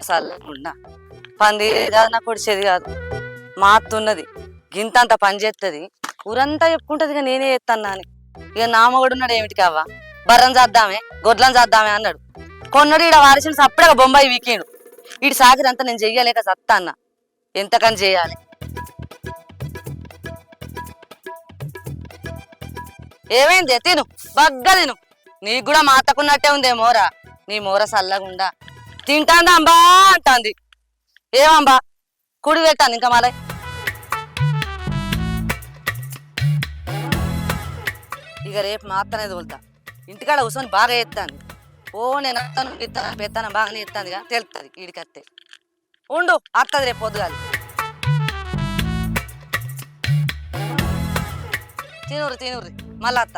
చల్లకుండా పంది కాదు నాకు పొడిచేది కాదు. మా అత్తున్నది గింతంత పని చేస్తుంది, ఊరంతా చెప్పుకుంటది ఇక నేనే చేస్తాను అని. ఇక నా మొగుడు ఉన్నాడు ఏమిటి కావా, బర్రం చేద్దామే గొడ్లను చేద్దామే అన్నాడు. కొన్నాడు ఈడ వారిసిన సప్పుడగా బొంబాయి వీకేండు. ఈడు సాగిరి అంతా నేను చెయ్యలేక సత్తా అన్న, ఎంతకని చేయాలి. ఏమైంది తిను బగ్గ తిను, నీకు కూడా మాతకున్నట్టే ఉందే మోర. నీ మోర చల్లగుండా తింటాందా అంబా అంటాంది. ఏమంబా కుడి పెట్టాను ఇంకా మళ్ళీ. ఇక రేపు మా అత్తనే తోలుతా, ఇంటికాడ కూర్చొని బాగా ఎత్తాను. ఓ నేను అత్తను ఇస్తాను పెత్తాను బాగానే ఎత్తానుగా తెలుస్తుంది ఈడికత్తే. ఉండు అత్తది రేపు పొద్దుగాలి. తినుర్రి మళ్ళా అత్త.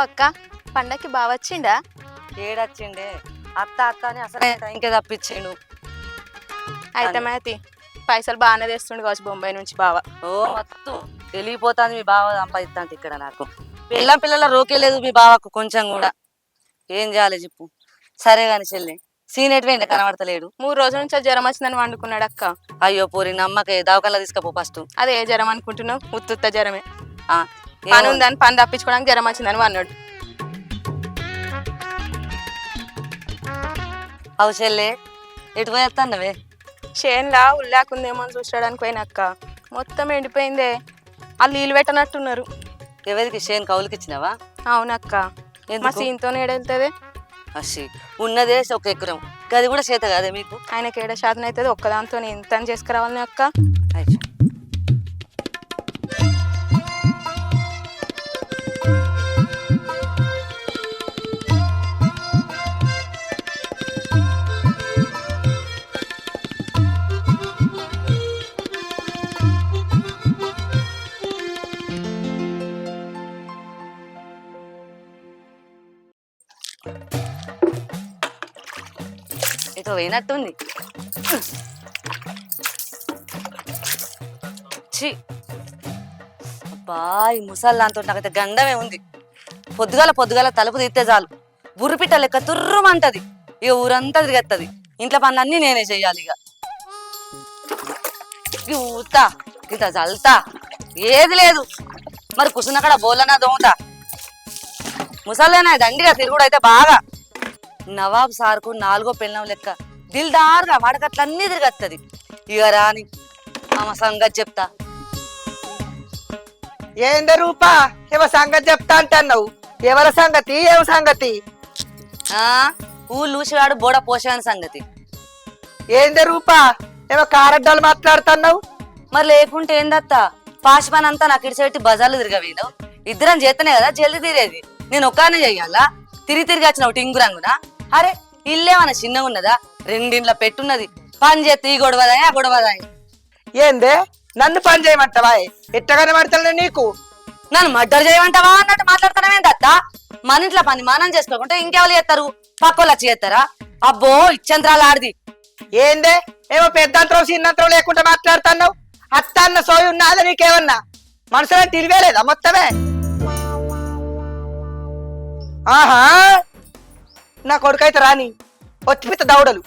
అక్క పండక్కి బాగా వచ్చిండా? ఏడొచ్చిండే అత్త అని అసలు ఇంకే తప్పించిండు. అయితే మేతి పైసలు బాగానే తెస్తుండు కావచ్చు బొంబాయి నుంచి బావ. ఓ మొత్తం వెళ్ళిపోతాంది మీ బావ సంపాదిస్తాంటే ఇక్కడ. నాకు పిల్లల రోకేలేదు మీ బావకు కొంచెం కూడా. ఏం చేయాలి చెప్పు. సరే గాని చెల్లి సీనెట్ వేయండి కనబడతలేడు. 3 రోజుల నుంచి జ్వరం వచ్చిందని వండుకున్నాడు అక్క. అయ్యో పోరి నమ్మకే దవాఖానలో తీసుకపో ఫస్ట్. అదే జ్వరం అనుకుంటున్నావు, ఉత్తుత్త జ్వరమే. పని ఉందని పని తప్పించుకోవడానికి జ్వరం వచ్చిందని అన్నాడు. అవు చెల్లె ఎటు పోయేస్తాన్నవే? చేన్లా ఉల్లాకుందేమో అని చూసడానికి పోయినక్క, మొత్తం ఎండిపోయిందే. వాళ్ళు నీళ్ళు పెట్టనట్టున్నారు. ఎవరికి చేను కౌలుకి ఇచ్చినావా? అవునక్క, మా సీన్తో ఏడెళ్తుంది. అసి ఉన్నదే ఒక ఎకరం, గది కూడా చేత కాదే మీకు? ఆయనకి 7 శాతం అవుతుంది, ఒక్కదాంతో ఇంత చేసుకురావాలని అక్క. ఇటు పోయినట్టుంది. అబ్బా ఈ ముసల్లాంతో నాకైతే గండమే ఉంది. పొద్దుగాల తలుపు తీస్తే చాలు బుర్రిపిట్ట లెక్క తుర్రుమంటది. ఇక ఊరంతా తిరిగేస్తుంది. ఇంట్లో పనులన్నీ నేనే చెయ్యాలి. ఇక ఊతా ఇంత చల్తా ఏది లేదు. మరి కుసునక్కడ బోలనా దోముతా. ముసల్లేనా దండిగా తిరుగుడు అయితే బాగా. నవాబ్ సార్కు 4వ పెళ్ళం లెక్క దిల్దారుగా వాడకట్లన్నీ తిరిగత్తది. ఇక రాని ఆమె సంగతి చెప్తా. ఏందే రూపా ఏమో సంగతి చెప్తా అంటున్నావు? ఎవరి సంగతి ఏమ సంగతి? ఊళ్ళూసివాడు బోడ పోషాని సంగతి. ఏందే రూపా ఏమో కారడ్డాలు మాట్లాడుతున్నావు? మరి లేకుంటే ఏందత్తా, పాష్ పని అంతా నాకు ఇడిచెట్టి బజార్లు తిరగవేను. ఇద్దరం చేతనే కదా జల్ది తీరేది. నేను ఒక్కనే చెయ్యాలా? తిరిగి వచ్చినావు టింగురంగునా? అరే ఇల్లేమన్నా చిన్నగా ఉన్నదా? 2 ఇండ్ల పెట్టున్నది. పని చేస్తే ఈ గొడవదాయి ఆ గొడవదాయి. ఏందే నన్ను పని చేయమంటావా? ఎట్టగానే పడతాను నీకు. నన్ను మర్డర్ చేయమంటావా అన్నట్టు మాట్లాడుతున్నావేందత్తా? మన ఇంట్లో పని మనం చేసుకోకుంటే ఇంకెవరు చేస్తారు? పక్కోళ్ళు వచ్చి చేస్తారా? అబ్బో ఇచ్చంత్రాలు ఆడిది. ఏందే ఏమో పెద్దంతరం చిన్నంతరం లేకుండా మాట్లాడుతున్నావు? అత్త అన్న సోయి ఉన్నదా నీకేమన్నా? మనసులో తిరిగేలేదా మొత్తమే? ఆహా నా కొడుకైతే రాని వచ్చిపిత దౌడలు.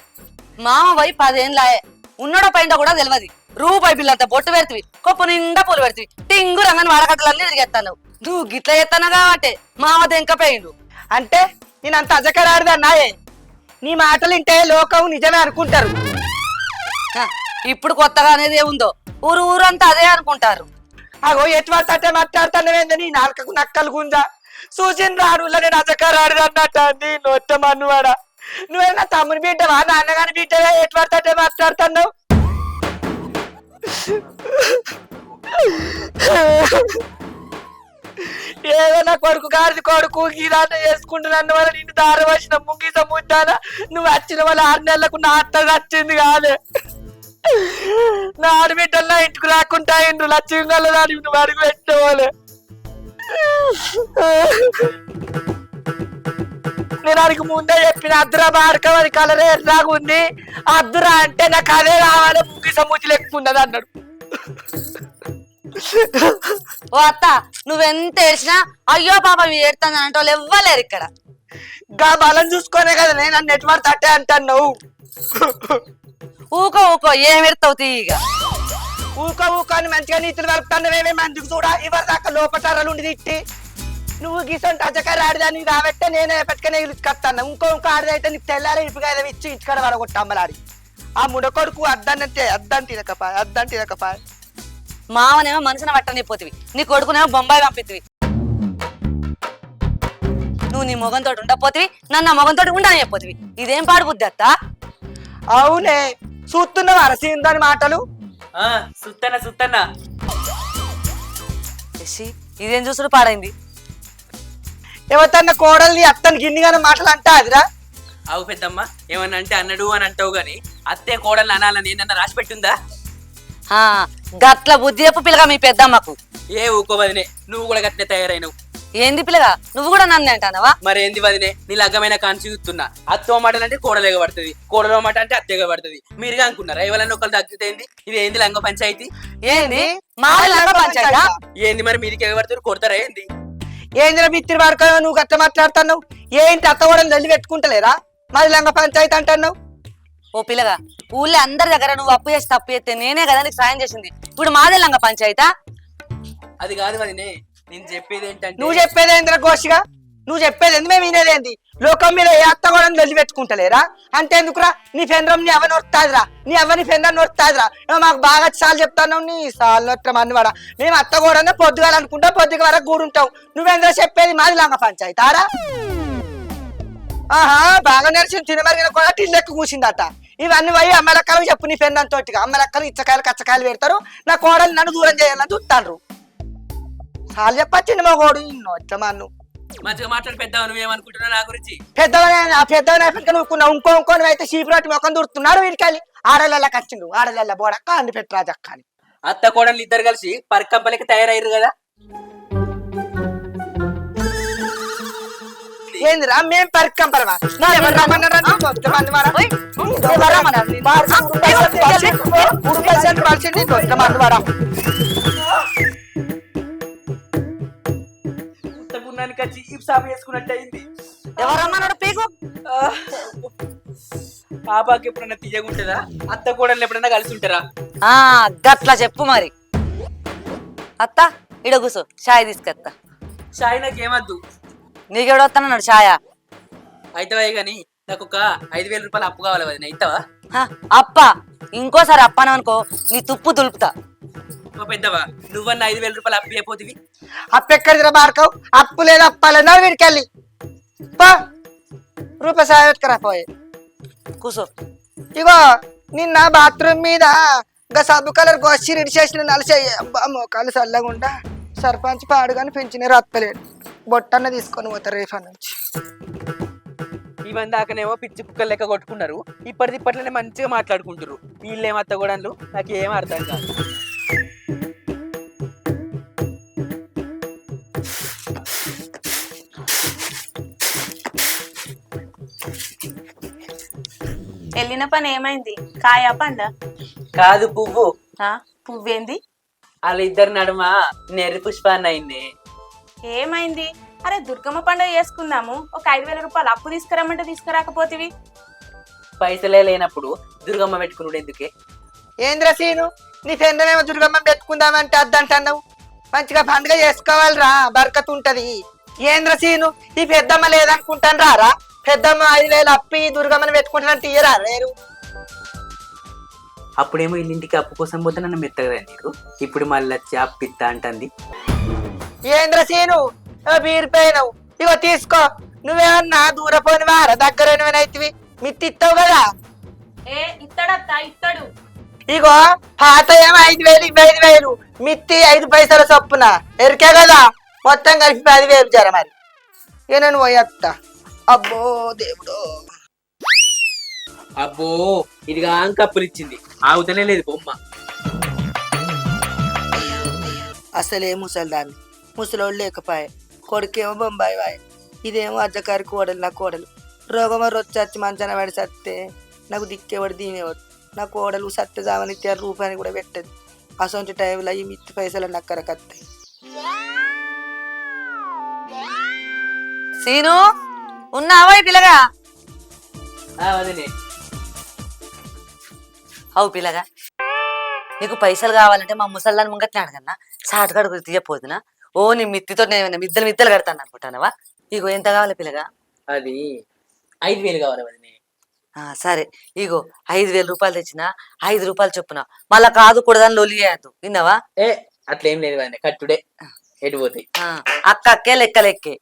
మామ పోయి 10 ఏళ్ళాయే, ఉన్నడో పైందో కూడా తెలియదు. రూపాయి బిల్లంతా బొట్టు పెడతావి, కొప్పు నిండా పూలు పెడతావి, టింగు రంగని వాడకట్టలన్నీ తిరిగేస్తాను. నువ్వు గిట్ల ఎత్తాను కాబట్టి మామ దెంకపోయిండు. అంటే నేనంత అజకరాడుదన్నాయే? నీ మాటలు వింటే లోకం నిజమే అనుకుంటారు. ఇప్పుడు కొత్తగా అనేది ఏముందో, ఊరంతా అదే అనుకుంటారు. అగో ఎటువంటి మాట్లాడుతున్నావేందని నాలుకకు నక్కలు గుంజా చూసిన రాడు నేను అజకరాడు అన్నట్టు నీ నొట్ట మన్నువాడా. నువ్వేనా తమ్ముని బిడ్డవా నాన్నగాని బిడ్డవా? ఎటువంటి మాట్లాడుతున్నావు? ఏదో నా కొడుకు గారిది కొడుకు గీదాట వేసుకుంటున్నాను వల్ల నిన్ను దారి వచ్చిన ముంగిస ముద్దాన నువ్వు వచ్చిన వాళ్ళ 6 నెలలకు నా అత్త వచ్చింది కాదే. నా ఆడబిడ్డలు నా ఇంటికి రాకుండా ఇండ్రు లక్ష్యంగా దాన్ని నువ్వు అడుగు పెట్టేవాళ్ళే. నేను అడిగి ముందే చెప్పిన అద్దురా బాడక అది కలర్ ఎర్రాగా ఉంది, అద్దురా అంటే నాకు అదే కావాలి ముంగిస ముచ్చి లెక్కున్నది అన్నాడు. ఓ అత్త నువ్వెంత ఏడ్చినా అయ్యో పాప ఏడుతుంది అంటే వాళ్ళు ఇవ్వలేరు ఇక్కడ. గా బలం చూసుకోనే కదా నేను నన్ను నెట్వర్క్ తట్టే అంటాను. నువ్వు ఊకో ఊకో ఏం ఎడతావు తీగ. ఊకో ఊకో అని మంచిగా నీతులు కలుపుతాను మందికి చూడా ఇవరి దాకా లోపటారాలు ఉండి తిట్టి నువ్వు గీసంటే అజకారు ఆడిదాన్ని రాబట్టే నేనే ఎప్పటికైనా కత్తాను. ఇంకో ఆడిదైతే నీకు తెల్లారి ఇప్పుగా ఇచ్చి ఇటుకడ వరగొట్ట అమ్మలాడి ఆ ముడకొడుకు అద్దానంటే అద్దని తినకపా. మావనేమో మనసున పట్టనిపోతివి, నీ కొడుకునేమో బొంబాయి పంపితివి. నువ్వు నీ మొగంతో ఉండపోతివి, నన్ను ఆ మొగంతో ఉండని చెప్పోతివి. ఇదేం పాడు బుద్ధి అత్త? అవునే చూస్తున్నావు అరసిందని మాటలు. సుత్తన్నా ఇదేం చూసుడు పాడైంది. ఎవతన్న కోడల్ని అత్తని గిన్నిగానే మాటలు అంటా అదిరా. అవు పెద్దమ్మ ఏమన్నా అంటే అన్నడు అని అంటావు గాని అత్తే కోడల్ని అనాలని ఏమన్నా రాసి పెట్టుందా? గట్ల బుద్ధి చెప్పు పిల్లగా మీ పెద్దమ్మకు. ఏ ఊకో వదినే, నువ్వు కూడా గట్నే తయారైనవు. ఏంది పిల్లగా నువ్వు కూడా నన్ను అంటానవా? మరేంది వదినే, నీ లగ్గమైన కాంచి చూస్తున్నా. అత్తో మాట అంటే కోడలేగా పడుతుంది, కోడలో మాట అంటే అత్తేగా పడుతుంది. మీరుగా అనుకున్నారా ఎవరన్నా ఒకళ్ళు తగ్గుతుంది? ఇది ఏంది లంగ పంచాయతీ? ఏంది మా పంచాయతా? ఏంది మరి మీదికి ఎగబడుతుంది కొడతారా ఏంది? ఏందిరా మిత్రి వాడుకో నువ్వు గట్ల మాట్లాడుతున్నావు? ఏంటి అత్త కూడా తల్లి పెట్టుకుంటలేరా? మాది లంగ పంచాయతీ అంటున్నావు. ఓ పిల్లగా ఊళ్ళో అందరి దగ్గర నువ్వు అప్పు చేసి తప్పు చేస్తే నేనే కదా నీకు సాయం చేసింది. ఇప్పుడు మాదే లంగ పంచాయతా? అది కాదు వదినే, నేను చెప్పేది ఏంటంటే. నువ్వు చెప్పేది ఏందిరా గోషిగా? నువ్వు చెప్పేది ఏంది? మేము వినేదేంది? లోకం మీద ఏ అత్త కూడా తల్లి పెట్టుకుంటలేరా? అంటే ఎందుకురా? నీ ఫెండ్రం నీ ఎవరిని వస్తాదిరా, నీ ఎవరిని ఫెండ్రం వస్తాదిరా. మాకు బాగా సార్లు చెప్తాను నీ సార్లు మందివాడ. మేము అత్త కూడా పొద్దుగాలనుకుంటాం, పొద్దుగా వరకు కూడుంటాం. నువ్వేంద్రా చెప్పేది మాది లంగ పంచాయతారా? ఆహా బాగా నడిచింది తినమరిగిన కూడా టిల్లెక్కు కూసిందట. ఇవన్నీ పోయి అమ్మలక్కలు చెప్పు నీ ఫెండ్రం తోటిగా. అమ్మలక్కలు ఇచ్చకాయలు కచ్చకాయలు పెడతారు, నా కోడలు నన్ను దూరం చేయాలని చూస్తాను. సార్లు చెప్పచ్చింది మా కోడు ఇన్నో ఇట్లా మంచిగా మాట్లాడి పెద్దవా, నువ్వేమనుకుంటున్నావు నా గురించి? పెద్దవని నువ్వుకున్నావు. ఇంకోని అయితే చీపురాటి మొక్కం దూరుతున్నాడు. వీడికెళ్ళి ఆడలకి వచ్చిండు, ఆడల బోడక్క అండి పెట్టరాజక్క అని. అత్త కోడలు ఇద్దరు కలిసి పరికంపలకి తయారయ్యారు కదా. ఏందిరా మేం పరికంపలమా? చేసుకున్నట్టు అయింది. ఎవరమ్మన్నాడు పీకు? పాపాకి ఎప్పుడన్నా తీయగుంటుందా? అత్త కోడలు ఎప్పుడన్నా కలిసి ఉంటారా? గట్లా చెప్పు మరి. అత్త ఇడ కూసో, చాయ్ తీసుకొస్తా. షాయి నాకేమద్దు. నీకెవడొస్తానన్నాడు ఛాయ? అయితే గాని నాకు ఒక 5,000 రూపాయలు అప్పు కావాలి వదిన, ఇస్తావా? అప్ప ఇంకోసారి అప్పననుకో నీ తుప్పు దులుపుతా. పెద్దవా నువ్వన్న 5,000 రూపాయలు అప్పు అయిపోతుంది. అప్పు ఎక్కడిదిరా బార్కవ్? అప్పు లేదు అప్పాలన్నా వీడికెళ్ళి రూపాయి సాయ పెట్టుకురా పోయి కూసో. ఇగో నిన్న బాత్రూమ్ మీద ఇంకా సబ్బు కలర్ గోసి రెడీ చేసిన నలిసేయి మోకాలు చల్లగుండా సర్పంచ్ పాడుగాని పెంచిన రత్తలేడు. బొట్టన్న తీసుకొని పోతారు రేపటి నుంచి. ఇవన్నీ దాకానేమో పిచ్చి కుక్కలు లెక్క కొట్టుకున్నారు, ఇప్పటిలోనే మంచిగా మాట్లాడుకుంటారు. వీళ్ళేమత్త కూడా నాకు ఏం అర్థం కాదు. వెళ్ళిన పని ఏమైంది? కాయా పండ? కాదు పువ్వు. పువ్వేంది? వాళ్ళిద్దరి నడుమ నెర్రి పుష్పాన్ని అయింది. ఏమైంది? అరే దుర్గమ్మ పండుగ చేసుకుందాము, ఒక 5,000 రూపాయలు అప్పు తీసుకురమ్మంటే తీసుకురాకపోతివి. పైసలే లేనప్పుడు దుర్గమ్మ పెట్టుకున్నాడు ఎందుకే? ఏంద్ర సీను నీ ఫ్రెండ్మేమో దుర్గమ్మ పెట్టుకుందామంటే అద్దంటున్నావు. మంచిగా పండుగ చేసుకోవాలిరా, బరకత్ ఉంటది. ఏంద్ర సీను ఈ పెద్దమ్మ లేదనుకుంటాను రారా? పెద్దమ్మ 5,000 అప్పి దుర్గమ్మని పెట్టుకుంటానని తీయరా లేరు. అప్పుడేమో ఇల్లింటికి అప్పు కోసం పోతే నన్ను మెత్తగా నీరు, ఇప్పుడు మళ్ళీ వచ్చి అప్పిత్తా అంటుంది. ఏంద్ర సీను బీరిపోయినావు. ఇగో తీసుకో. నువ్వేమన్నా దూరపోని వారా దగ్గరైనవైతివి మిత్తిస్తావు కదా. ఇత్తడత్తా ఇత్తడు. ఇగో పాత ఏమో 5,000 5,000 మిత్తి 5 పైసల చొప్పున ఎరికే కదా. మొత్తం కలిపి 10,000 జర మరి ఇక నేను పోయేస్తా. అబ్బో దేవుడు. అబ్బో ఇదిగా కప్పులు ఇచ్చింది ఆగుతనే లేదు బొమ్మ. అసలే ముసలిదాన్ని, ముసలోళ్ళు లేకపోయే, కొడుకేమో బొంబాయి వాయ్, ఇదేమో అజ్జకారి కోడలు. నా కోడలు రోగమ రొచ్చి మంచాన పడి సత్తే నాకు దిక్కేవాడు దీనేవాడు. నా కోడలు సత్తే జామనిత్య రూపాయని కూడా పెట్టదు. అసొంటి టైంలో ఈ మిత్తి పైసలు నక్కరకత్తాయి. సీను ఉన్నావా పిల్లగా? వదినే అవు పిల్లగా, నీకు పైసలు కావాలంటే మా ముసల్దాన్ని ముంగట్నే అడగన్నా, సాటుగాడు తీయపోతున్నా. ఓ నీ మిత్తితో నేను మిద్దలు కడతాను అనుకుంటానవా? ఇగో ఎంత కావాలి పిల్లగా? అది 5,000 కావాలి వదినే. సరే ఇగో 5,000 రూపాయలు తెచ్చిన 5 రూపాయలు చొప్పున, మళ్ళా కాదు కూడదని లొలియద్దు, విన్నావా? అట్లేం లేదు వదినే, కట్టుడే ఎటు పోతాయి. అక్కే లెక్కలెక్కే,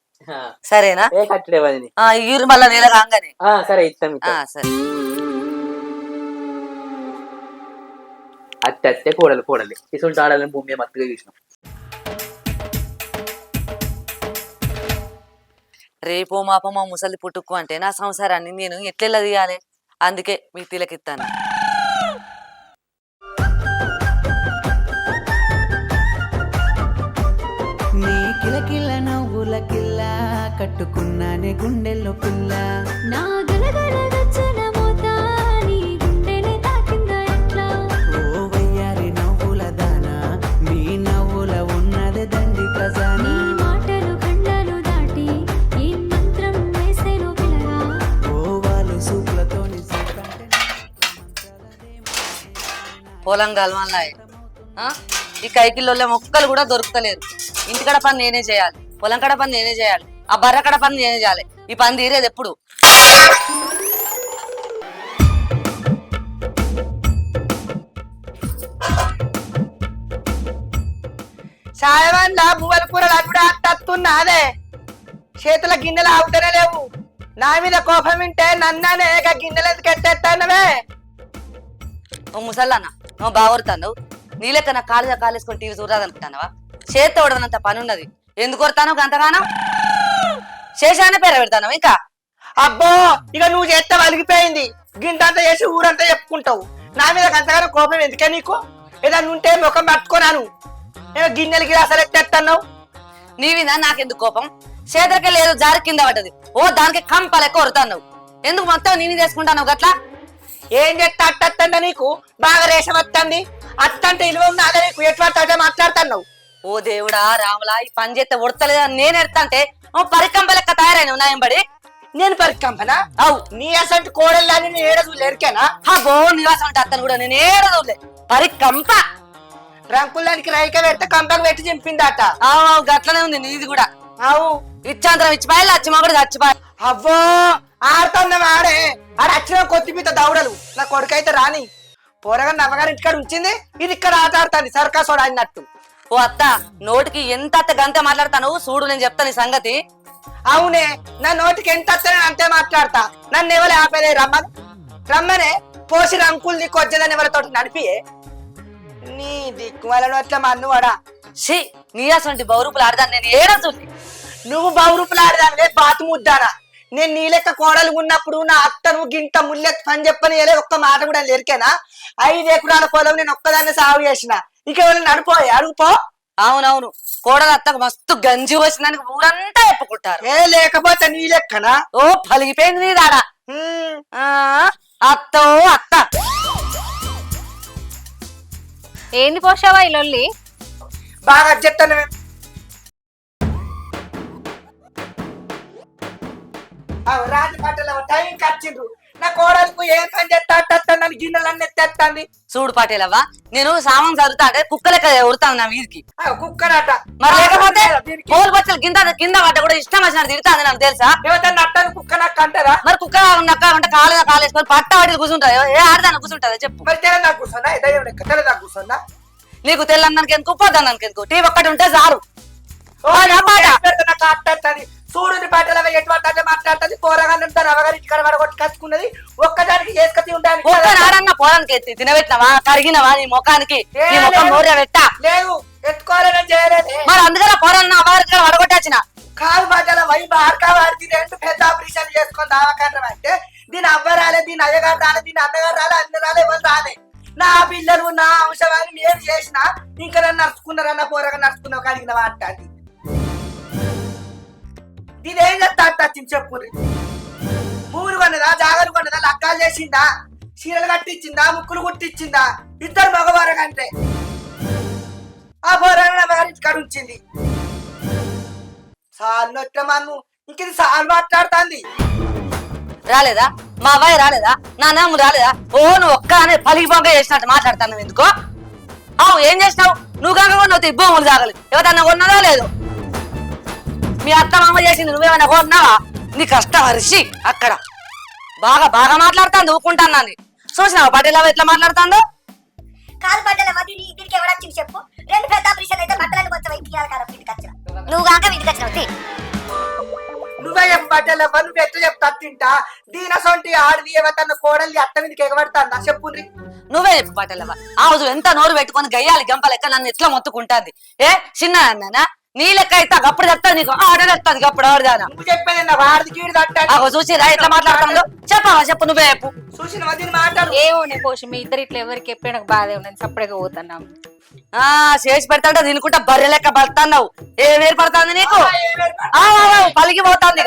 సరేనా? కట్టుడే వదినే. ఈరు మళ్ళా నెల కాగానే. సరే ఇస్తాం. సరే. అత్తే కోడలు ఇసుంటి ఆడాలని భూమి మీద మత్తుగా చూసినాం. రేపో మాపో మా ముసలి పుట్టుకు అంటే నా సంసారాన్ని నేను ఎట్లెలా తీయాలి? అందుకే మీ తిలకిస్తాను. నీ కిలకిల నవ్వుల కిల్ల కట్టుకున్నానే గుండెల్లో పిల్ల. నా గలగల మోత నీ గుండెనే తాకిందా ఎట్లా? ఓ వయ్యారి నవ్వుల దానా, నీ నవ్వుల ఉన్నది దండి ఖజానా. నీ మాటలు ఖండాలు దాటి ఈ మంత్రం వేసేను పిల్లగా. ఓ వాళ్ళు సూపులతోని పొలం కలవాలే, ఈ కైకిల్లో మొక్కలు కూడా దొరుకుతలేరు. ఇంటికడ పని నేనే చేయాలి, పొలం కడ పని నేనే చేయాలి, ఆ బర్ర కడ పని నేనే చేయాలి. ఈ పని తీరేది ఎప్పుడు? సాయవల్ల బువ్వల కూరలు అప్పుడు అత్తస్తున్నాదే, చేతుల గిన్నెలు ఆగుతూనే లేవు. నా మీద కోపం వింటే నన్ననే గిన్నెలు ఎందుకు ఎత్తేస్తానవే? ఓ ముసల్లన్న, నువ్వు బాగొరుతావు. నీ లెక్క నా కాలేసుకొని టీవీ చూడదనుకుంటానవా? చేతి వడవనంత పని ఉన్నది, ఎందుకు కొడతాను గంతగానం? శేషాన్ని పేర పెడతాను ఇంకా. అబ్బో ఇక నువ్వు చేస్తే వలిగిపోయింది, గింతంతా చేసి ఊరంతా చెప్పుకుంటావు. నా మీద గంతగానో కోపం ఎందుకే నీకు? ఏదన్నా ఉంటే ముఖం పట్టుకున్నాను, గిన్నెలకి అసలు ఎత్తేస్తున్నావు. నీవినా నాకెందుకు కోపం? చేతులకే లేదు, జారి కింద పడ్డది. ఓ దానికి కంపలెక్క కొరుతావు. ఎందుకు మొత్తం నీవి చేసుకుంటాను గట్లా? ఏం చెప్తా అట్టంటే నీకు బాగా రేషం వస్తుంది. అత్తంటే ఇలువ ఉన్నదే నీకు, ఎట్లా మాట్లాడుతున్నావు? ఓ దేవుడా రాములా, ఈ పని చేస్తే ఉడతలేదని నేను ఎడతాంటే పరికంప లెక్క తయారైన ఉన్నాయంబడి. నేను పరికంపనా? అవు నీ అసంటి కోడల్లాని నేను ఏడ చూడలే, ఎరికేనా? బో నివాసం అంటే అత్తను కూడా నేను ఏడ చూడలే. పరికంప రంకులానికి రైక పెడితే కంపకు పెట్టి చింపిందట. అవు గట్లనే ఉంది నీది కూడా. అవు ఇచ్చాంతరం ఇచ్చిపోయాలి, అచ్చిమా కూడా చచ్చిపోయాలి. అవ్వో ఆడుతున్నాం ఆడే, ఆడ వచ్చిన కొత్తిమీద దౌడలు. నా కొడుకైతే రాని పోరగా నవ్వగారి ఇంటికాడ ఉంచింది, ఇది ఇక్కడ ఆట ఆడుతుంది సర్కసోడు అన్నట్టు. ఓ అత్త, నోటికి ఎంత అత్త గంత మాట్లాడతాను చూడు, నేను చెప్తాను ఈ సంగతి. అవునే, నా నోటికి ఎంత వస్తే అంతే మాట్లాడతా. నన్ను ఎవరు ఆపేదే? రమ్మనే పోసి రంకులు దిక్కు వచ్చేదని ఎవరితో నడిపియే. నీ దిక్కు వాళ్ళ అట్లా మన్నువాడా? షీ నీ అసలు బౌరూపులు ఆడదాన్ని నేను ఏడ చూసి. నువ్వు బౌరూపులు ఆడదానివే, బాతు ముద్దానా? నేను నీ లెక్క కోడలు ఉన్నప్పుడు నా అత్తను గింట ముల్లెత్తి పని చెప్పని ఒక్క మాట కూడా ఎరికేనా? 5 ఎకరాల పొలం నేను ఒక్కదాన్ని సాగు చేసిన, ఇక ఎవరు నడిపోయి అడుగుపో. అవునవును, కోడలు అత్తకు మస్తు గంజి వచ్చిందని ఊరంతా చెప్పుకుంటారు. లేకపోతే నీ లెక్కనా? ఓ పలిగిపోయింది నీ దాడా. అత్తో అత్త ఏంది పోషావా ఈ లొల్లి? బాగా చెప్తాను. రాజు పాటలు టైం ఖర్చిండ్రు. నా కోడలకు ఏం పని చేస్తాను, గిన్నెలన్నీ ఎత్తేస్తాంది. చూడు పాటేలవ్వా, నేను సామాన్ చదువుతా అంటే కుక్క లెక్క ఉడతాను నా వీధికి. కుక్కరాట మరి లేకపోతే పోలు బచ్చలు కింద పడ్డ కూడా ఇష్టం వచ్చినట్టు తిరుగుతాంది నాకు తెలుసా? అట్టని కుక్క నక్క అంటారా? మరి కుక్క నక్క అంటే కాలేసుకొని పట్ట వాటికి కూర్చుంటది, ఏ ఆడదాన్ని కూర్చుంటదా చెప్పు? మరి తెలంగాణ కూర్చున్నా, తెలంగాణ కూర్చున్నా. నీకు తెల్లందానికి ఎందుకు పొద్దానికి ఎందుకు? టీవీ ఒక్కటి ఉంటే చాలు. చూడు పాటలు ఎటువంటి మాట్లాడుతుంది. పోరగానే రవగారి ఇంటికాడ పడగొట్టి కట్టుకున్నది, ఒక్కదానికి చేసుకతి ఉంటాను. ఒక్క నాడన్న పొలానికి ఎత్తి తినబెట్టినవా, కరిగినవా నీ ముఖానికి? నీ ముఖం నోరే పెట్టా లేదు, ఎత్తుకోవాలని చేయలేదే. మరి అందుకనే పోరాలు నా అవ్వగారికి వడగొట్టొచ్చిన. కాలు బట్టల వై బార్కా వాడికి రెండు పెద్ద ఆపరేషన్ చేసుకొని దావకండ్రం అంటే దీని అవ్వ రాలే, దీని అయ్యగారు రాలే, దీని అన్నగారు రాలే, అన్ని రాలే, ఎవరు రాలే. నా పిల్లలు నా అంశవాన్ని నేను చేసిన ఇంకా నన్ను నడుచుకున్నారన్న పోరగా నడుచుకున్నావు కడిగినవా అంటాది. దీని ఏం చేస్తా వచ్చింది చెప్పుర్రి. భూములు కొన్నదా, జాగలు కొన్నదా, లగ్గాలు చేసిందా, చీరలు కట్టించిందా, ముక్కులు కుట్టించిందా? ఇద్దరు మగవారు కంటే ఆ పోరాన్ని అమ్మగారి కాడ ఉంచింది. సార్లు ఎట్లా మన్ను ఇంక ఇది సార్లు మాట్లాడుతుంది. రాలేదా మా అవ్వాయి? రాలేదా నా నాన్న? రాలేదా? ఓ నువ్వు ఒక్క అనే పలికి బొంగ చేసినట్టు మాట్లాడుతున్నావు ఎందుకో? అవు ఏం చేసినావు? నువ్వు కాక కొన్నావు భూములు జాగలు. ఎవరన్నా కొన్నదో లేదు? మీ అత్త మామ చేసింది నువ్వేమైనా కొన్నావా? నీ కష్టం హరిషి అక్కడ బాగా బాగా మాట్లాడుతాను ఊకుంటాను. చూసినావు పటేల్ ఎట్లా మాట్లాడుతుందో? కాలు బట్టల మధ్య నీ ఇంటికి ఎవడొచ్చింది చెప్పు? రెండు పెద్ద ఆపరేషన్ అయితే బట్టలను కొంచెం ఇంటికి కాదు ఇంటికి వచ్చిన నువ్వు కాక ఇంటికి వచ్చినావు. నువ్వే చెప్పబట్టేలా నువ్వు ఎట్లా చెప్తా తింటా? దీన సొంటి ఆడిది ఎవతన్న కోడలి అత్త మీదకి ఎగబడతాందా చెప్పుర్రి. నువ్వే చెప్పు పటేలవ్వ. ఆ రోజు ఎంత నోరు పెట్టుకొని గయ్యాలి గంప లెక్క నన్ను ఎట్లా మొత్తుకుంటాంది. ఏ చిన్న అన్నానా? నీ లెక్క అయితే అప్పుడు చెప్తాను నీకు, ఆర్డర్ చెప్తాను అప్పుడు ఆడదానా? నువ్వు చెప్పేది నా వాడికి అగో చూసిరా ఎట్లా మాట్లాడుతుందో? చెప్పవా చెప్పు, నువ్వే చెప్పు. చూసిన దీని మాట్లాడు. ఏమోనే పోషి మీ ఇద్దరు ఇట్లా ఎవరికి ఎప్పుడైనా బాధ ఉన్నది సపరేట్గా పోతున్నాం. ఆ చేసి పెడతాంటే తినుకుంటా బర్రె లెక్క పడుతున్నావు. ఏం ఏర్పడుతుంది నీకు? పలికి పోతాంది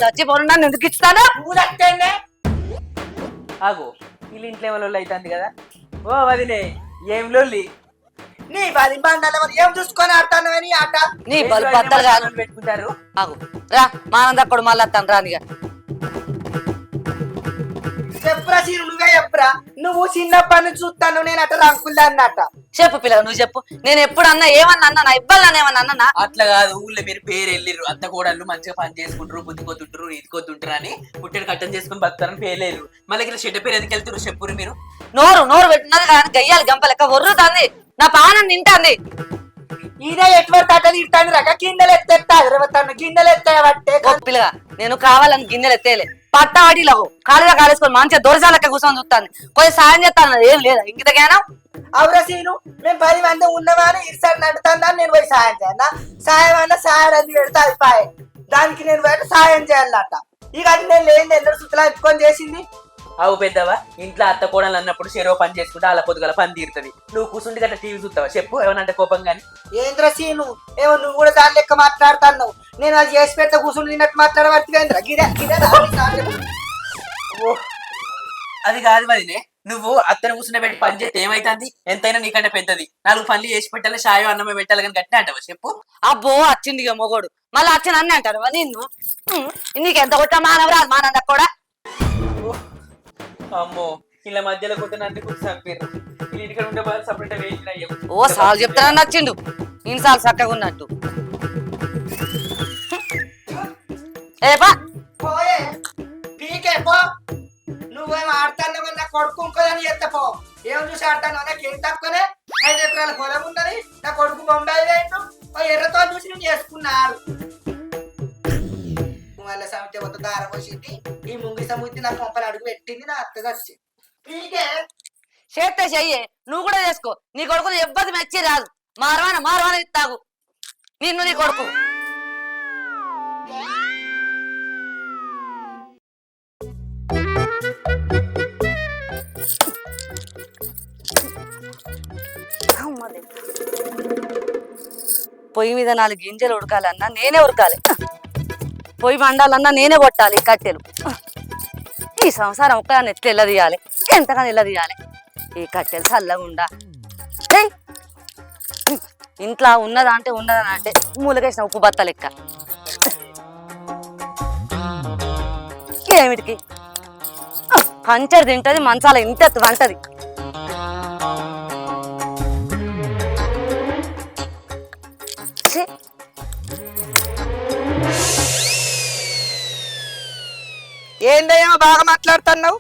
చచ్చిపోను. నన్ను ఎందుకు ఇస్తాను? ఆగో వీళ్ళ ఇంట్లో ఏమో లొల్లి అవుతుంది కదా. ఓ వదిలే ఏం లొల్లి? నీ పది బండాల ఏం చూసుకొని ఆడతానని ఆట. నీ బలు బద్దలు కాదు పెట్టుకుంటారు. ఆగు రా మానందప్పుడు మళ్ళీ వస్తాను రానిగా. చెప్పురా సీను, నువ్వే చెప్పురా. నువ్వు చిన్నప్పటి నుంచి చూస్తాను నేను అట్ట రంకుల్దా అన్నట్ట. చెప్పు పిల్లగా నువ్వు చెప్పు. నేను ఎప్పుడు అన్నా ఏమన్నా అన్నా ఇబ్బంది ఏమన్నా అన్నా? అట్లా కాదు, ఊళ్ళో మీరు పేరు వెళ్ళిర్రు, అత్త కోడళ్ళు మంచిగా పని చేసుకుంటారు, బుద్ధికొద్దుంటారు, నీతికొద్దుంటారు అని పుట్టిన కట్టం చేసుకుని బతారని పేర్లేరు. మళ్ళీ ఇలా చెడ్డ పేరు ఎందుకు వెళ్తారు చెప్పురు మీరు? నోరు పెట్టినది కానీ గయ్యాలి గంప లెక్క ఒర్రుతాంది. నా పానం తింటాంది. ఈయన ఎటువంటి అట్ట తింటాను రక గిన్నెలు ఎత్తేస్తాను. గిన్నెలు ఎత్తాయబట్టే పిల్లగా నేను కావాలని గిన్నెలు ఎత్తేలే. పట్టాడిలో కాలుగా కాలేసుకొని మంచిగా దొరసాలక్క కూర్చొని చూస్తాను. కొంచెం సాయం చేస్తాను. ఏం లేదా ఇంకిత జ్ఞానం? అవురా సీను, మేము 10 మంది ఉన్నవాని ఇరుసారి నడుతాను. నేను పోయి సాయం చేయనా? సాయం అన్న సాయం అది పెడతా అయిపోయి దానికి నేను పోయి సాయం చేయాలట. ఇక అది నేను లేని ఎన్నో సుతులా ఎత్తుకొని చేసింది. అవు పెద్దవా, ఇంట్లో అత్త కోడలు అన్నప్పుడు చెరో పని చేసుకుంటే అలా పొద్దుగల పని తీరుతుంది. నువ్వు కూర్చుంటే గట్ట టీవీ చూస్తావా చెప్పు? ఏమనంటే కోపం గానీ. ఏంద్ర సీను, ఏమో నువ్వు కూడా దాని లెక్క మాట్లాడుతున్నావు. నేను అది చేసి పెడితే కూర్చుని తిన్నట్టు మాట్లాడబడుతుందేంద్ర? అది కాదు వదినే, నువ్వు అత్తను కూర్చున్న పెట్టి పని చేస్తే ఏమైతుంది? ఎంతైనా నీకంటే పెద్దది. 4 పనులు చేసి పెట్టాలి, షాయో అన్నమే పెట్టాలి కానీ గట్టిన అంటావా చెప్పు? అబ్బో వచ్చింది ఇక మొగోడు మళ్ళీ వచ్చిన అన్నీ అంటారు నిన్ను. నీకెంత కొట్టా మానవరా మానంద కూడా. అమ్మో ఇలా మధ్యలో కొట్టిన నన్ను కూర్చొని చంపారు. ఇంటికి ఉంటే బాగా సపరేట్ వేయించిన. ఓ సాలు చెప్తానని నచ్చిండు. ఇన్నిసార్లు చక్కగా ఉన్నట్టు. ఏపా పోయే పీకే పో. నువ్వేం ఆడతాను నా కొడుకు ఇంకోదని చెప్తా పో. ఏం చూసి ఆడతాను? నాకు ఏం తక్కువనే 5 ఎకరాల పొలం ఉన్నది. నా కొడుకు బొంబాయి వేయండు. ఎర్రతో చూసి నేను చేసుకున్నాడు. వాళ్ళ సమితి ఒక దారం వచ్చింది. ఈ ముంగి సముద్రి నా కొంపలు అడుగు పెట్టింది. నా అత్తగా వచ్చి పీకే చేస్తే చెయ్యే. నువ్వు కూడా చేసుకో. నీ కొడుకుని ఎవ్వది మెచ్చి రాదు. మారవాన ఇస్తాగు నిన్ను నీ కొడుకు. పొయ్యి మీద 4 గింజలు ఉడకాలన్నా నేనే ఉడకాలి. పొయ్యి మండాలన్నా నేనే కొట్టాలి కట్టెలు. ఈ సంసారం ఒక్క ఎట్లా ఎల్ల తీయాలి, ఎంతగానో ఎల్ల తీయాలి. ఈ కట్టెలు చల్లగుండా ఇంట్లో ఉన్నదా అంటే ఉన్నదని అంటే మూలకేసిన ఉప్పు బత్త లెక్క. ఏమిటికి పంచర్ తింటది, మంచాల ఇంత వంటది. ఏందయ్యో బాగా మాట్లాడుతున్నావు?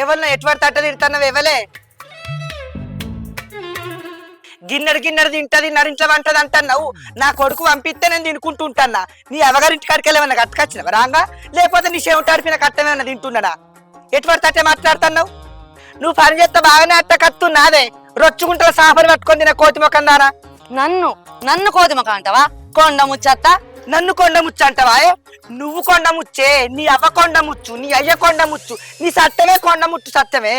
ఎవరినో ఎటువంటి తట్ట తిడుతున్నావు? ఎవలే గిన్నెడు తింటది, నరింట్లో వంటది అంటున్నావు. నా కొడుకు పంపిస్తే నేను తినుకుంటూ ఉంటానా? నీ అవగారింటి కాడికి ఏమన్నా కట్టుకొచ్చినవా రాంగా? లేకపోతే నీ చెవిట అడిపిన కట్టమేమన్నా తింటున్నాడా? ఎటు పడితే మాట్లాడుతున్నావు? నువ్వు పని చేస్తే బాగానే అట్ట కత్తున్నాదే రొచ్చుకుంటా సాపని పట్టుకొని తిన కోతి మొక్కం దానా. నన్ను కోతిమక అంటావా? కొండ ముచ్చత్త నన్ను కొండ ముచ్చు అంటావా? నువ్వు కొండ ముచ్చే, నీ అవ్వ కొండ ముచ్చు, నీ అయ్య కొండ ముచ్చు, నీ సత్తమే కొండ ముచ్చు సత్తమే.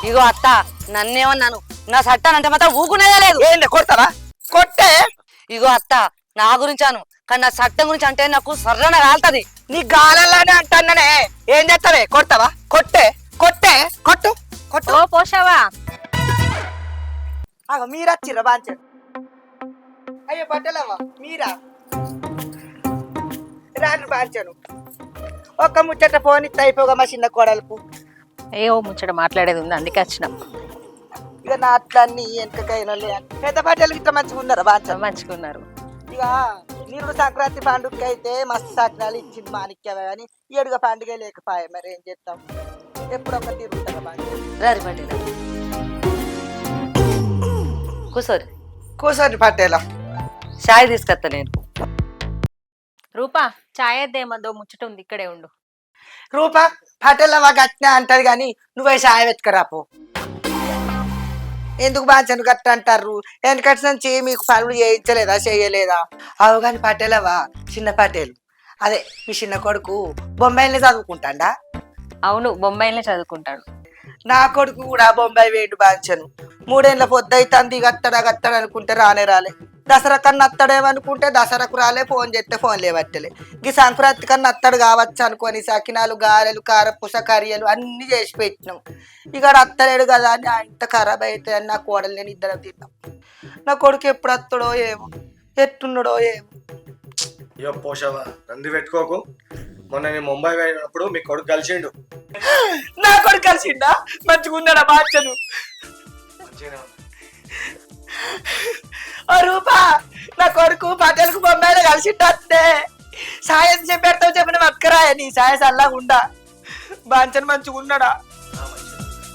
ఇగో అత్త నన్నేమన్నాను, నా సట్టానంటే మాత్రం ఊకునేదే లేదు. ఏంది కొడతావా? కొట్టే. ఇగో అత్త నా గురించి అను, కానీ నా చట్టం గురించి అంటే నాకు సర్రన కాలుతుంది. నీ గాలల్లానే అంటానే. ఏం చేస్తావే? కొడతావా? కొట్టే కొట్టే కొట్టు కొట్టు. ఓ పోషావా మీరచ్చిర్రా బాంచ. అయ్యో పట్టలేవా మీరా? రాను బాంచను. ఒక్క ముచ్చట ఫోన్ ఇస్తే అయిపోగా మా చిన్న కోడలకు. ఏవో ముచ్చట మాట్లాడేది ఉంది, అందుకే వచ్చినాం. ఇక నా అట్లన్నీ వెనకకైనా పెద్ద పట్టెలు ఇట్లా మంచిగా ఉన్నారా బాంచ? మంచుకున్నారు. ఇక నిరుడు సంక్రాంతి పండుగకి అయితే మస్తు సకినాలు ఇచ్చింది మాణిక్యమే, కానీ ఏడుగా పండుగ లేకపోయా. మరి ఏం చేస్తాం, ఎప్పుడొక్క తిరుగుతారా బాంచ. రారి పట్టేలా కూసోరి కూర్చోండి పట్టేలా. చాయ్ తీసుకొస్తా నేను. రూపా చాయ్ ఏమద్దో ముచ్చట ఉంది, ఇక్కడే ఉండు. రూపా పట్టెలవా గట్టినా అంటది కానీ నువ్వే సాయ వెతుకరాపో. ఎందుకు బాంచను గట్ట అంటారు? వెనకటి నుంచి మీకు పనులు చేయించలేదా, చేయలేదా? అవు కానీ పట్టేలవా చిన్న పట్టేలు, అదే మీ చిన్న కొడుకు బొంబాయిని చదువుకుంటాడా? అవును, బొంబాయిలో చదువుకుంటాడు. నా కొడుకు కూడా బొంబాయి వేడు బాంచను. 3 ఏళ్ళ పొద్దైతుంది గత్తడా అనుకుంటే రానే రాలే. దసరా కన్నా అత్తడేమనుకుంటే దసరాకు రాలే, ఫోన్ చేస్తే ఫోన్ లేవట్టలే. ఈ సంక్రాంతి కన్నా అత్తడు కావచ్చు అనుకొని సకినాలు, గారెలు, కారపూస, కరియలు అన్ని చేసి పెట్టినాం. ఇక్కడ అత్తలేడు కదా అని ఇంత ఖరాబ్ అవుతుంది అని నా కోడలు నేను ఇద్దరం తిన్నాం. నా కొడుకు ఎప్పుడు అత్తడో ఏమో, ఎట్టున్నాడో ఏమో. అయ్యో పోషావా రంది పెట్టుకోకు. మొన్న నేను ముంబై వెళ్ళినప్పుడు మీ కొడుకు కలిసిండు. నా కొడుకు కలిసిండా? మంచిగా ఉన్నాడా బాంచను? మంచిగానే ఉంది. ఓ రూపా, నా కొడుకు పటేలకు బొమ్మాయిలో కలిసిండే. సాయం చెప్పేస్తావు చెప్పిన మక్కరాయ నీ సాయం అల్లా ఉండా. బాంచను మంచిగా ఉన్నాడా?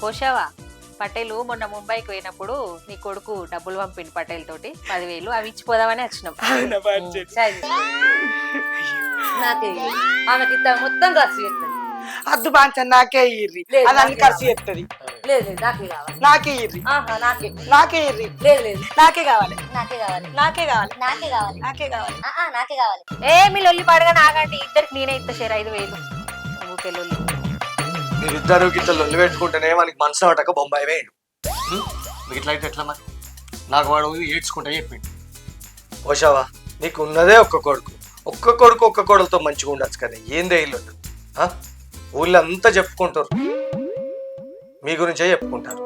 పోషావా పటేలు మొన్న ముంబైకి పోయినప్పుడు నీ కొడుకు డబ్బులు పంపిండు పటేల్ తోటి 10,000, అవి ఇచ్చిపోదామని వచ్చినాం. చాయ్ తీసుకో. నాకే ఆమెకి ఇత్త మొత్తం ఖర్చు చేస్తుంది. అద్దు బాంచన్ నాకే ఇర్రి, లేదు, అది అన్ని ఖర్చు చేస్తుంది. లేదు నాకే కావాలి. నాకే ఇర్రి, ఆహా నాకే నాకే ఇర్రి. లేదు నాకే కావాలి, నాకే కావాలి నాకే కావాలి, నాకే కావాలి నాకే కావాలి. నాకే కావాలి. మీ లొల్లి పాడగా నాకంటే ఇద్దరికి నేనే ఇస్తా షేర్ 5,000. ఊకే లొల్లి. మీరిద్దరు ఇట్లా లొల్లి పెట్టుకుంటేనే మనకి మనసు పట్టక బొంబాయి వేయండు. మీకు ఇట్లా అయితే ఎట్లా మరి? నాకు వాడు ఏడ్చుకుంటా చెప్పిండు. పోషావా నీకు ఉన్నదే ఒక్క కొడుకు, ఒక్క కొడుకుతో మంచిగా ఉండొచ్చు కదా. ఏందే ఇల్లు ఊళ్ళో అంతా చెప్పుకుంటారు, మీ గురించే చెప్పుకుంటారు.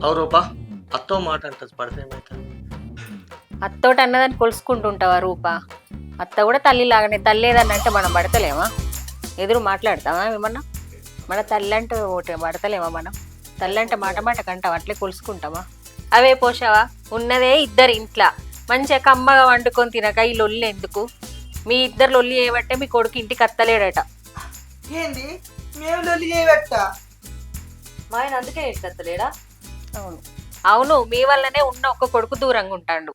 అవు రూపా అత్తో మాట అంటది పడితే ఏమవుతుంది? అత్తోటి అన్నదాన్ని కొలుసుకుంటుంటావా రూపా? అత్త కూడా తల్లి లాగానే. తల్లి ఏదన్నా అంటే మనం పడతలేమా? ఎదురు మాట్లాడతామా ఏమన్నా? మన తల్లి అంటే ఒకటి పడతలేమా మనం? తల్లి అంటే మాట కంటాం, అట్లే కొలుసుకుంటామా? అవే పోషావా ఉన్నదే ఇద్దరు ఇంట్లో మంచిగా కమ్మగా వండుకొని తినక ఈ లొల్లి ఎందుకు? మీ ఇద్దరు లొల్లి చేయబట్టే మీ కొడుకు ఇంటికి అత్తలేడట. ఏంది మేము లొల్లి చేయబట్టా? మా ఆయన అందుకే ఇంటికి వస్తలేడా? అవును, మీ వల్లనే ఉన్న ఒక్క కొడుకు దూరంగా ఉంటాడు.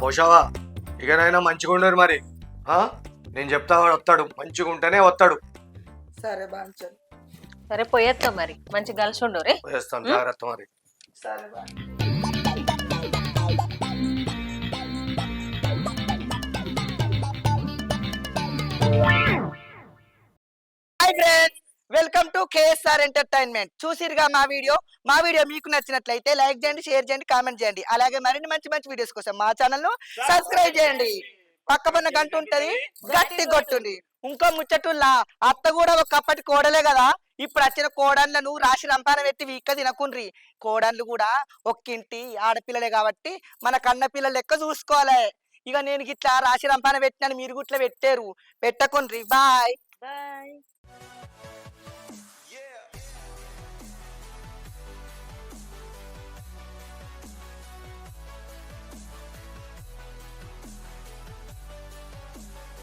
పోషావా ఇకనైనా మంచిగా ఉండరు మరి. నేను చెప్తా వాడు వస్తాడు, మంచిగా ఉంటేనే వస్తాడు. సరే బాంచన్. సరే పోయేస్తాం మరి, మంచిగా కలిసి ఉండు రే. వేస్తాను జాగ్రత్త మరి. సరే బా. Hi friends, welcome to KSR entertainment. చూసిరుగా మా వీడియో మీకు నచ్చినట్లయితే లైక్ చేయండి, షేర్ చేయండి, కామెంట్ చేయండి. అలాగే మరిన్ని మంచి వీడియోస్ కోసం మా ఛానల్ ను సబ్స్క్రైబ్ చేయండి. పక్కపన్న గంట ఉంటది, గట్టి కొట్టుంది. ఇంకో ముచ్చటుల్లా అత్త కూడా ఒకప్పటి కోడలే కదా. ఇప్పుడు వచ్చిన కోడళ్ళను రాశి రంపాన పెట్టి వీక్క తినకుండ్రి. కోడళ్ళు కూడా ఒక్కింటి ఆడపిల్లలే కాబట్టి మన కన్న పిల్లలు లెక్క చూసుకోవాలి. ఇక నేను ఇట్లా రాశి రంపాన పెట్టినాను, మీరు గుట్ల పెట్టారు, పెట్టకుండ్రి. బాయ్.